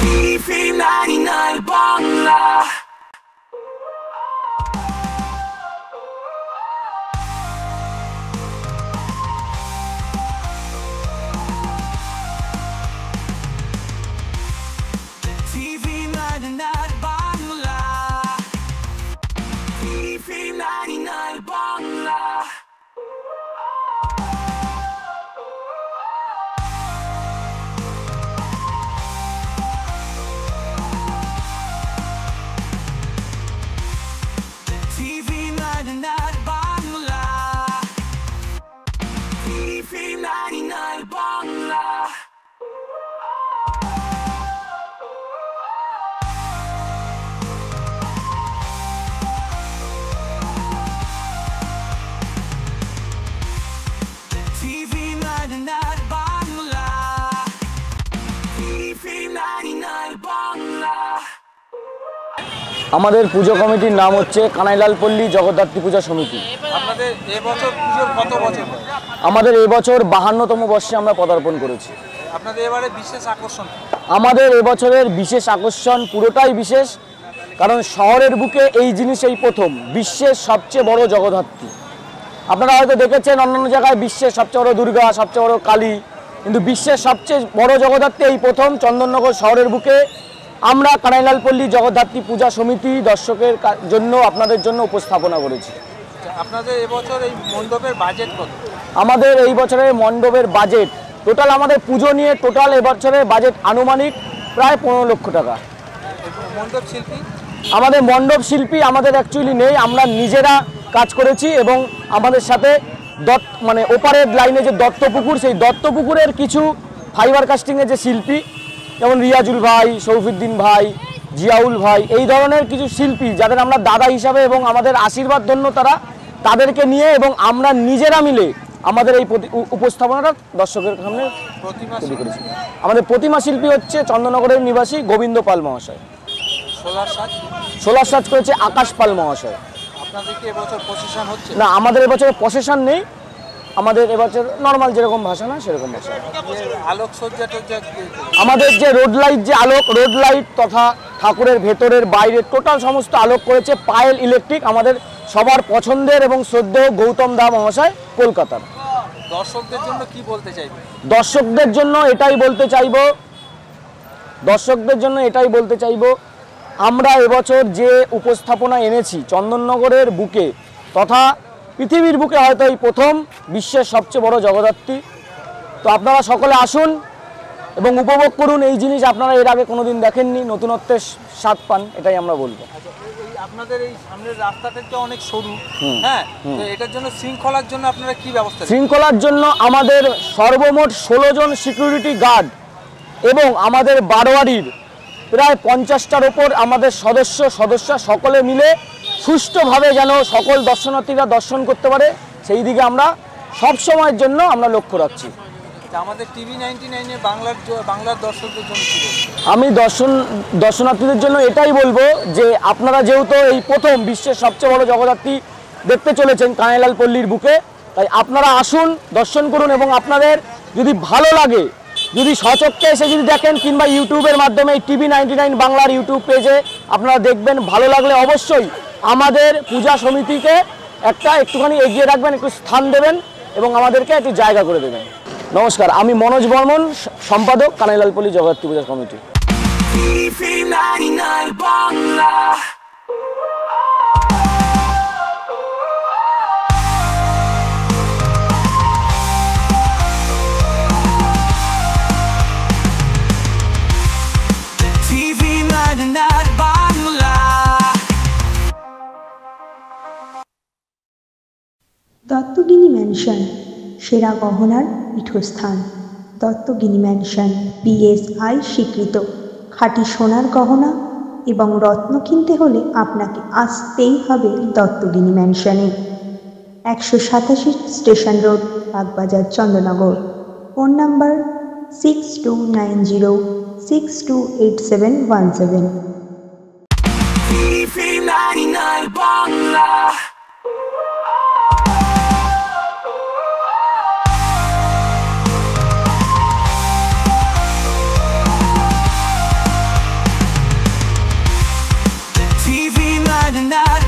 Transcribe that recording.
TV99 Bangla. TV99 Bangla. TV99 Bangla. TV99 Bangla. TV99 Bangla. TV99 Bangla. TV99 Bangla. আমাদের পুজো কমিটির নাম হচ্ছে কানাইলাল পল্লী জগদ্ধাত্রী পূজা সমিতি। আপনাদের এবছর পুজোর কত বছর? আমাদের এবছর 52তম বর্ষে আমরা পদার্পণ করেছি। আপনাদের এবারে বিশেষ আকর্ষণ? আমাদের এবছরের বিশেষ আকর্ষণ পুরোটাই বিশেষ, কারণ শহরের বুকে এই জিনিস এই প্রথম, বিশ্বের সবচেয়ে বড় জগদ্ধাত্রী। আপনারা হয়তো দেখেছেন অন্যান্য জায়গায় বিশ্বের সবচেয়ে বড় দুর্গা, সবচেয়ে বড় কালী, কিন্তু বিশ্বের সবচেয়ে বড় জগদ্ধাত্রী এই প্রথম চন্দননগর শহরের বুকে আমরা কানাইলাল পল্লী জগদ্ধাত্রী পূজা সমিতি দর্শকের জন্য আপনাদের জন্য উপস্থাপনা করেছি। আপনাদের এবছর এই মণ্ডপের বাজেট কত? আমাদের এই বছরের মণ্ডপের বাজেট টোটাল, আমাদের পুজো নিয়ে টোটাল এবছরের বাজেট আনুমানিক প্রায় 15 লক্ষ টাকা। মণ্ডপ শিল্পী? আমাদের মণ্ডপ শিল্পী আমাদের অ্যাকচুয়ালি নেই, আমরা নিজেরা কাজ করেছি এবং আমাদের সাথে মানে ওপারের লাইনে যে দত্তপুকুর, সেই দত্তপুকুরের কিছু ফাইবার কাস্টিংয়ের যে শিল্পী, যেমন রিয়াজুল ভাই, সৌফিউদ্দিন ভাই, জিয়াউল ভাই, এই ধরনের কিছু শিল্পী যাদের আমরা দাদা হিসাবে এবং আমাদের আশীর্বাদ ধন্য তারা, তাদেরকে নিয়ে এবং আমরা নিজেরা মিলে আমাদের এই উপস্থাপনাটা দর্শকের সামনে তৈরি করেছি। আমাদের প্রতিমা শিল্পী হচ্ছে চন্দননগরের নিবাসী গোবিন্দ পাল মহাশয়। সোলার সাজ করেছে আকাশ পাল মহাশয়। আপনাদের কি এবছর প্রসেশন হচ্ছে? না, আমাদের এবছর প্রসেশন নেই, আমাদের এবছর নর্মাল যেরকম ভাষা না সেরকম ভাষা। আলোকসজ্জা আমাদের যে রোড লাইট, যে আলোক, রোড লাইট তথা ঠাকুরের ভেতরের বাইরের টোটাল সমস্ত আলোক করেছে পায়েল ইলেকট্রিক, আমাদের সবার পছন্দের এবং শ্রদ্ধেয় গৌতম দা মহাশয়, কলকাতার। দর্শকদের জন্য কি বলতে চাইবেন? দর্শকদের জন্য এটাই বলতে চাইবো, আমরা এবছর যে উপস্থাপনা এনেছি চন্দননগরের বুকে তথা পৃথিবীর বুকে হয়তো এই প্রথম, বিশ্বের সবচেয়ে বড় জগদ্ধাত্রী। তো আপনারা সকলে আসুন এবং উপভোগ করুন এই জিনিস, আপনারা এর আগে কোনোদিন দেখেননি, নতুনত্বের স্বাদ পান, এটাই আমরা বলবো। আপনাদের এই সামনের রাস্তাটা তো অনেক সরু, হ্যাঁ, তো এটার জন্য শৃঙ্খলার জন্য আপনারা কি ব্যবস্থা? শৃঙ্খলার জন্য আমাদের সর্বমোট 16 জন সিকিউরিটি গার্ড এবং আমাদের বারোয়ারির প্রায় 50টার ওপর আমাদের সদস্য সকলে মিলে সুষ্ঠুভাবে যেন সকল দর্শনার্থীরা দর্শন করতে পারে, সেই দিকে আমরা সব সময়ের জন্য আমরা লক্ষ্য রাখছি। আমাদের TV99 এ বাংলার দর্শকদের জন্য কি বলবো? আমি দর্শনার্থীদের জন্য এটাই বলবো যে আপনারা যেহেতু এই প্রথম বিশ্বের সবচেয়ে বড় জগদ্ধাত্রী দেখতে চলেছেন কানাইলাল পল্লীর বুকে, তাই আপনারা আসুন, দর্শন করুন এবং আপনাদের যদি ভালো লাগে, যদি সচক্ষে এসে যদি দেখেন কিংবা ইউটিউবের মাধ্যমে এই TV99 বাংলার ইউটিউব পেজে আপনারা দেখবেন, ভালো লাগলে অবশ্যই আমাদের পূজা সমিতিকে একটুখানি এগিয়ে রাখবেন, একটু স্থান দেবেন এবং আমাদেরকে একটু জায়গা করে দেবেন। নমস্কার, আমি মনোজ বর্মন, সম্পাদক কানাইলাল পল্লী Jagaddhatri Puja committee. TV99 Bangla. TV99 Bangla. Duttagini mansion, সেরা গহনার পীঠস্থান। দত্তগিনি ম্যানশন BSI স্বীকৃত। খাঁটি সোনার গহনা এবং রত্ন কিনতে হলে আপনাকে আসতেই হবে দত্তগিনি ম্যানশনে। 187 station road, Bagbazar, Chandannagar. Phone number 6290628717। TV99 Bangla. না